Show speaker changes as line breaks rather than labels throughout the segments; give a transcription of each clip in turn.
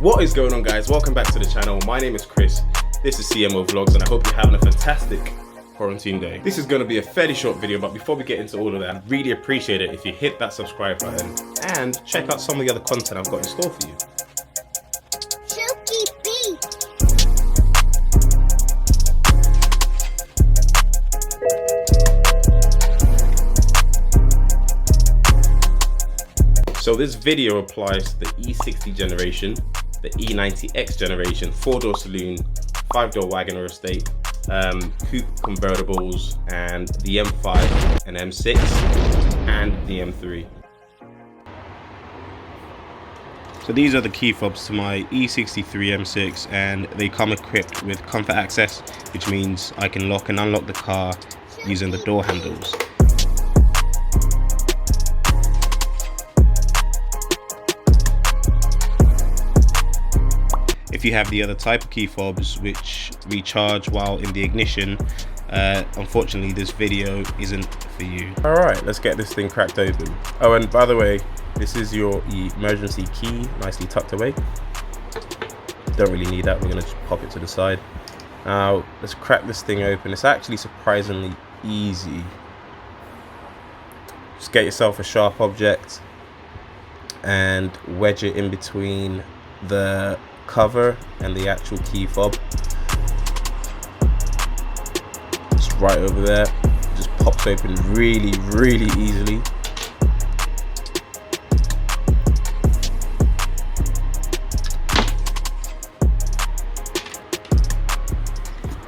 What is going on, guys? Welcome back to the channel. My name is Chris. This is CMO Vlogs and I hope you're having a fantastic quarantine day. This is going to be a fairly short video, but before we get into all of that, I'd really appreciate it if you hit that subscribe button and check out some of the other content I've got in store for you.
Chuki B.
So this video applies to the E60 generation, the E9x generation, 4-door saloon, 5-door wagon estate, coupe convertibles, and the M5 and M6 and the M3. So these are the key fobs to my E63 M6, and they come equipped with comfort access, which means I can lock and unlock the car using the door handles. If you have the other type of key fobs which recharge while in the ignition, unfortunately this video isn't for you. Alright, let's get this thing cracked open. Oh, and by the way, this is your emergency key, nicely tucked away. Don't really need that, we're going to just pop it to the side. Now, let's crack this thing open. It's actually surprisingly easy. Just get yourself a sharp object and wedge it in between the cover and the actual key fob. Just right over there. It just pops open really easily.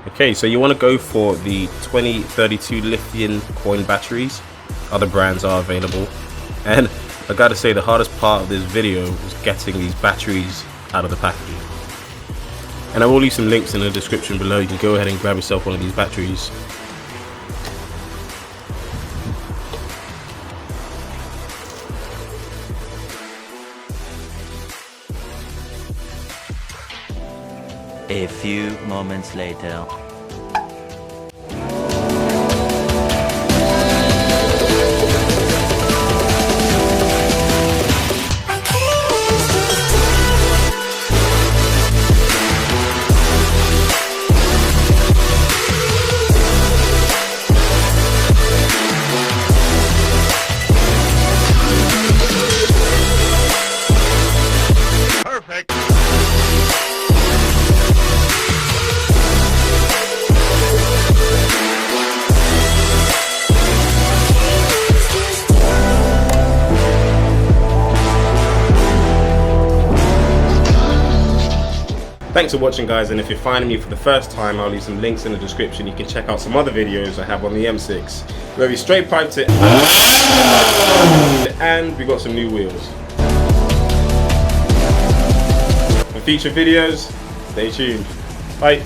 Okay, so you want to go for the 2032 lithium coin batteries. Other brands are available, and I gotta say the hardest part of this video was getting these batteries out of the packaging. And I will leave some links in the description below. You can go ahead and grab yourself one of these batteries.
A few moments later.
Thanks for watching, guys, and if you're finding me for the first time, I'll leave some links in the description. You can check out some other videos I have on the M6 where we straight piped it and we got some new wheels. For future videos, stay tuned. Bye.